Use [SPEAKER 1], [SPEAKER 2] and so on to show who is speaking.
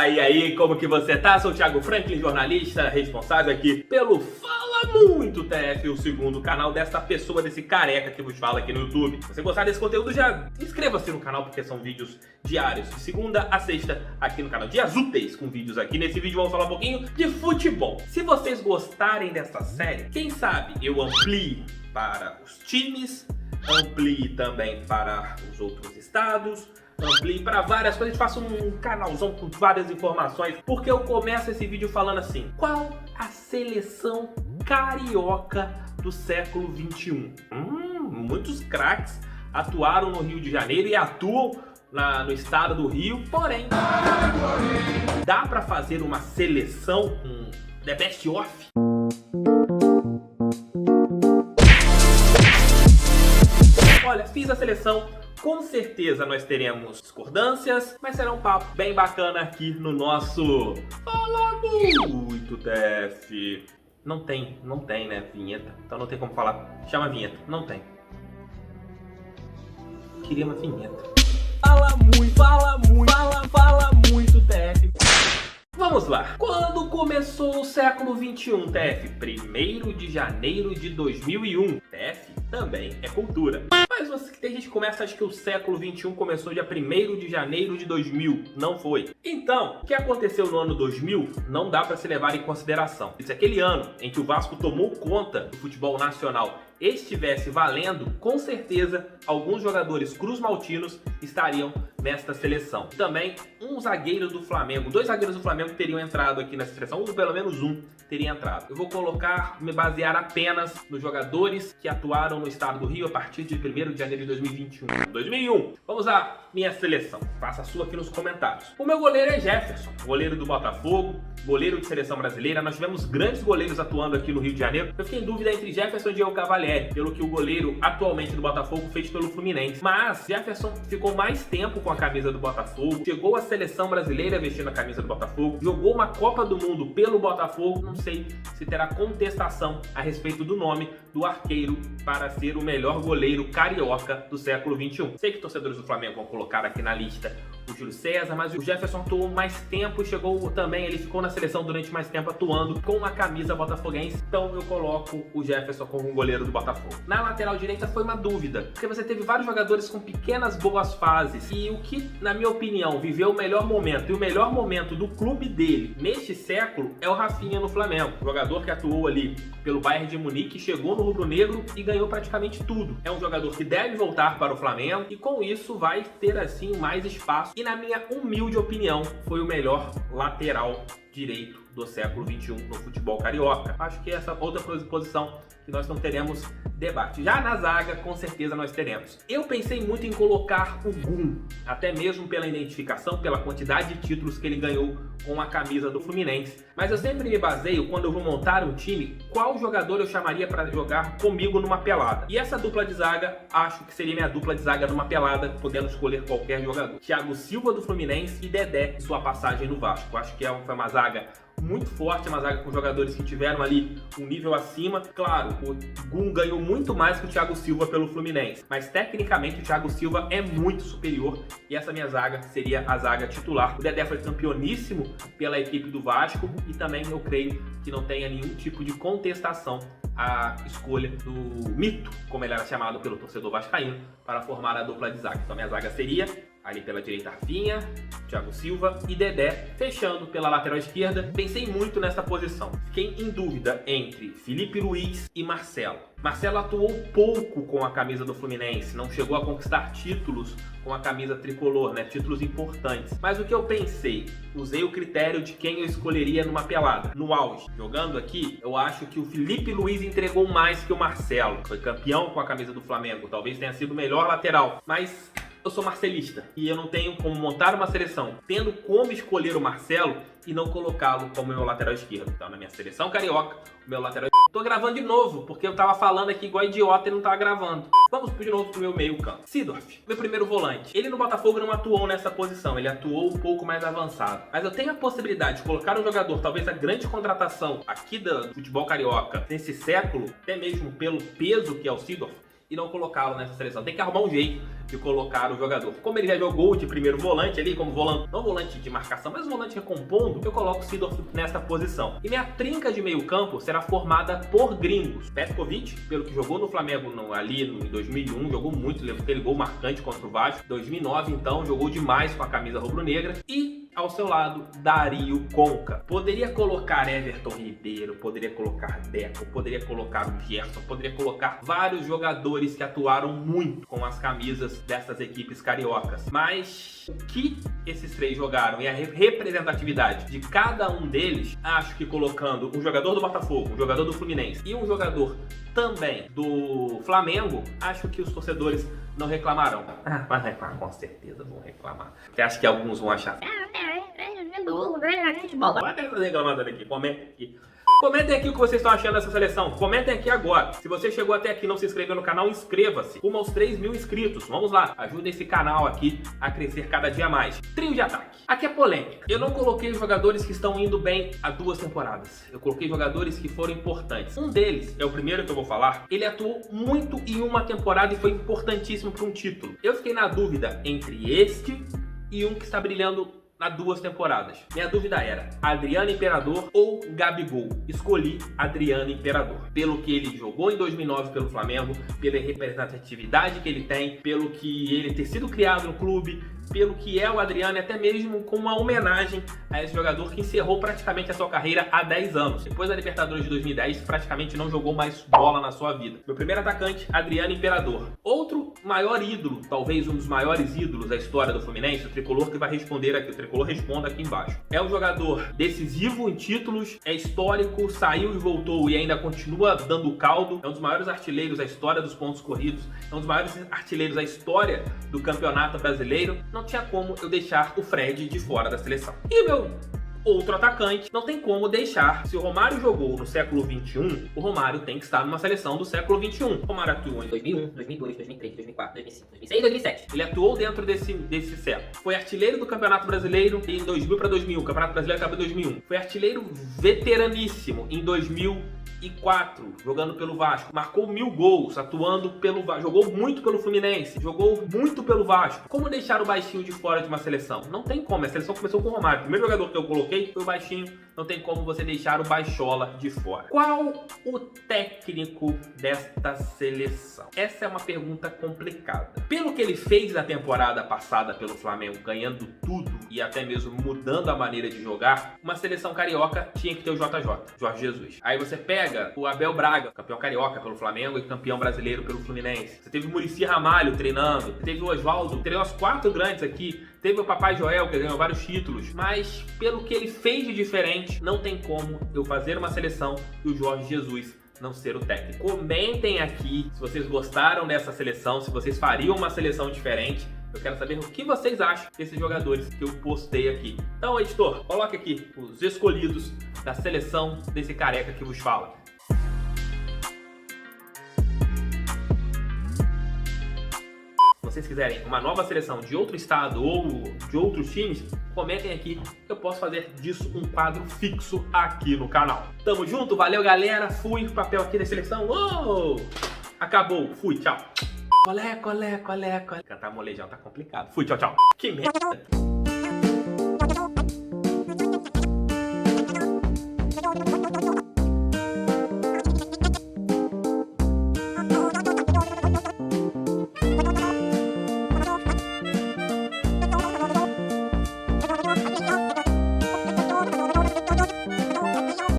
[SPEAKER 1] E aí, como que você tá? Sou o Thiago Franklin, jornalista responsável aqui pelo Fala Muito TF, o segundo canal dessa pessoa, desse careca que vos fala aqui no YouTube. Se você gostar desse conteúdo, já inscreva-se no canal, porque são vídeos diários, de segunda a sexta, aqui no canal. Dias úteis com vídeos aqui. Nesse vídeo vamos falar um pouquinho de futebol. Se vocês gostarem dessa série, quem sabe eu amplie para os times, amplie também para os outros estados, amplie para várias coisas, faço um canalzão com várias informações, porque eu começo esse vídeo falando assim: qual a seleção carioca do século XXI? Muitos craques atuaram no Rio de Janeiro e atuam no estado do Rio, porém, dá para fazer uma seleção, The Best Of? Olha, fiz a seleção. Com certeza nós teremos discordâncias, mas será um papo bem bacana aqui no nosso Fala Muito TF. Não tem, né, vinheta. Então não tem como falar. Chama a vinheta. Não tem. Queria uma vinheta. Fala muito TF. Vamos lá. Quando começou o século XXI, TF? 1º de janeiro de 2001. TF também é cultura. Mas tem gente que começa, acho que o século XXI começou dia 1º de janeiro de 2000. Não foi. Então, o que aconteceu no ano 2000 não dá para se levar em consideração. Se aquele ano em que o Vasco tomou conta do futebol nacional estivesse valendo, com certeza alguns jogadores cruzmaltinos estariam nesta seleção. Também um zagueiro do Flamengo, 2 zagueiros do Flamengo teriam entrado aqui nessa seleção, ou pelo menos um teria entrado. Eu vou me basear apenas nos jogadores que atuaram no estado do Rio a partir de 1º de janeiro de 2021. 2001. Vamos à minha seleção. Faça a sua aqui nos comentários. O meu goleiro é Jefferson, goleiro do Botafogo, goleiro de seleção brasileira. Nós tivemos grandes goleiros atuando aqui no Rio de Janeiro. Eu fiquei em dúvida entre Jefferson e Diego Cavalieri, pelo que o goleiro atualmente do Botafogo fez pelo Fluminense. Mas Jefferson ficou mais tempo com a camisa do Botafogo, chegou à seleção brasileira vestindo a camisa do Botafogo, jogou uma Copa do Mundo pelo Botafogo. Não sei se terá contestação a respeito do nome do arqueiro para ser o melhor goleiro carioca do século XXI. Sei que torcedores do Flamengo vão colocar aqui na lista o Júlio César, mas o Jefferson atuou mais tempo, ele ficou na seleção durante mais tempo atuando com a camisa botafoguense, então eu coloco o Jefferson como um goleiro do Botafogo. Na lateral direita foi uma dúvida, porque você teve vários jogadores com pequenas boas fases, e o que, na minha opinião, viveu o melhor momento, e o melhor momento do clube dele neste século é o Rafinha no Flamengo, jogador que atuou ali pelo Bayern de Munique, chegou no rubro-negro e ganhou praticamente tudo. É um jogador que deve voltar para o Flamengo e com isso vai ter assim mais espaço, e na minha humilde opinião foi o melhor lateral direito do século XXI no futebol carioca. Acho que essa outra posição que nós não teremos debate. Já na zaga, com certeza nós teremos. Eu pensei muito em colocar o Gum, até mesmo pela identificação, pela quantidade de títulos que ele ganhou com a camisa do Fluminense. Mas eu sempre me baseio, quando eu vou montar um time, qual jogador eu chamaria para jogar comigo numa pelada. E essa dupla de zaga, acho que seria minha dupla de zaga numa pelada, podendo escolher qualquer jogador. Thiago Silva do Fluminense e Dedé, sua passagem no Vasco. Acho que foi uma zaga muito forte, uma zaga com jogadores que tiveram ali um nível acima. Claro, o Gum ganhou muito mais que o Thiago Silva pelo Fluminense, mas tecnicamente o Thiago Silva é muito superior e essa minha zaga seria a zaga titular. O Dedé foi campeoníssimo pela equipe do Vasco e também eu creio que não tenha nenhum tipo de contestação a escolha do mito, como ele era chamado pelo torcedor vascaíno, para formar a dupla de zaga. Então a minha zaga seria ali pela direita Rafinha, Thiago Silva e Dedé, fechando pela lateral esquerda. Pensei muito nessa posição. Fiquei em dúvida entre Felipe Luiz e Marcelo. Marcelo atuou pouco com a camisa do Fluminense, não chegou a conquistar títulos com a camisa tricolor, né? Títulos importantes. Mas o que eu pensei? Usei o critério de quem eu escolheria numa pelada. No auge, jogando aqui, eu acho que o Felipe Luiz entregou mais que o Marcelo. Foi campeão com a camisa do Flamengo, talvez tenha sido o melhor lateral, mas eu sou marcelista e eu não tenho como montar uma seleção tendo como escolher o Marcelo e não colocá-lo como meu lateral esquerdo. Então, na minha seleção carioca, o meu lateral esquerdo. Tô gravando de novo, porque eu tava falando aqui igual idiota e não tava gravando. Vamos de novo pro meu meio campo. Seedorf, meu primeiro volante. Ele no Botafogo não atuou nessa posição, ele atuou um pouco mais avançado. Mas eu tenho a possibilidade de colocar um jogador, talvez a grande contratação aqui do futebol carioca nesse século, até mesmo pelo peso que é o Seedorf, e não colocá-lo nessa seleção. Tem que arrumar um jeito de colocar o jogador. Como ele já jogou de primeiro volante ali, como volante, não volante de marcação, mas volante recompondo, eu coloco o Seedorf nessa posição. E minha trinca de meio campo será formada por gringos. Petkovic, pelo que jogou no Flamengo ali em 2001, jogou muito, levou aquele gol marcante contra o Vasco. 2009, então, jogou demais com a camisa rubro-negra. E ao seu lado, Dario Conca. Poderia colocar Everton Ribeiro, poderia colocar Deco, poderia colocar o Gerson, poderia colocar vários jogadores que atuaram muito com as camisas dessas equipes cariocas. Mas o que esses três jogaram e a representatividade de cada um deles, acho que colocando um jogador do Botafogo, um jogador do Fluminense e um jogador também do Flamengo, acho que os torcedores não reclamarão. Mas reclamar, com certeza vão reclamar. Você acha que alguns vão achar? Vai ter essa reclamação aqui, comenta aqui. Comentem aqui o que vocês estão achando dessa seleção. Comentem aqui agora. Se você chegou até aqui e não se inscreveu no canal, inscreva-se. Rumo aos 3.000 inscritos. Vamos lá. Ajuda esse canal aqui a crescer cada dia mais. Trio de ataque. Aqui é polêmica. Eu não coloquei jogadores que estão indo bem há 2 temporadas. Eu coloquei jogadores que foram importantes. Um deles, é o primeiro que eu vou falar, ele atuou muito em uma temporada e foi importantíssimo para um título. Eu fiquei na dúvida entre este e um que está brilhando há 2 temporadas. Minha dúvida era Adriano Imperador ou Gabigol. Escolhi Adriano Imperador. Pelo que ele jogou em 2009 pelo Flamengo, pela representatividade que ele tem, pelo que ele ter sido criado no clube, pelo que é o Adriano, e até mesmo com uma homenagem a esse jogador que encerrou praticamente a sua carreira há 10 anos. Depois da Libertadores de 2010, praticamente não jogou mais bola na sua vida. Meu primeiro atacante, Adriano Imperador. Outro maior ídolo, talvez um dos maiores ídolos da história do Fluminense, o Tricolor, que vai responder aqui. O Tricolor responda aqui embaixo. É um jogador decisivo em títulos, é histórico, saiu e voltou e ainda continua dando caldo. É um dos maiores artilheiros da história dos pontos corridos, é um dos maiores artilheiros da história do Campeonato Brasileiro. Não tinha como eu deixar o Fred de fora da seleção. E meu outro atacante, não tem como deixar. Se o Romário jogou no século XXI, o Romário tem que estar numa seleção do século XXI. O Romário atuou em 2001, 2002, 2003, 2004, 2005, 2006 e 2007. Ele atuou dentro desse século. Foi artilheiro do Campeonato Brasileiro em 2000 para 2001. O Campeonato Brasileiro acabou em 2001. Foi artilheiro veteraníssimo em 2004, jogando pelo Vasco. Marcou 1000 gols, atuando pelo Vasco. Jogou muito pelo Fluminense, jogou muito pelo Vasco. Como deixar o baixinho de fora de uma seleção? Não tem como. A seleção começou com o Romário. O primeiro jogador que eu coloquei foi o baixinho. Não tem como você deixar o baixola de fora. Qual o técnico desta seleção? Essa é uma pergunta complicada. Pelo que ele fez na temporada passada pelo Flamengo, ganhando tudo e até mesmo mudando a maneira de jogar, uma seleção carioca tinha que ter o JJ, Jorge Jesus. Aí você pega o Abel Braga, campeão carioca pelo Flamengo e campeão brasileiro pelo Fluminense. Você teve o Muricy Ramalho treinando, você teve o Oswaldo, treinou os 4 grandes aqui. Teve o Papai Joel, que ganhou vários títulos, mas pelo que ele fez de diferente, não tem como eu fazer uma seleção e o Jorge Jesus não ser o técnico. Comentem aqui se vocês gostaram dessa seleção, se vocês fariam uma seleção diferente. Eu quero saber o que vocês acham desses jogadores que eu postei aqui. Então, editor, coloque aqui os escolhidos da seleção desse careca que vos fala. Se vocês quiserem uma nova seleção de outro estado ou de outros times, comentem aqui que eu posso fazer disso um quadro fixo aqui no canal. Tamo junto, valeu galera, fui, o papel aqui da seleção, uou! Acabou, fui, tchau. Colé. Cantar molejão tá complicado, fui, tchau. Que merda.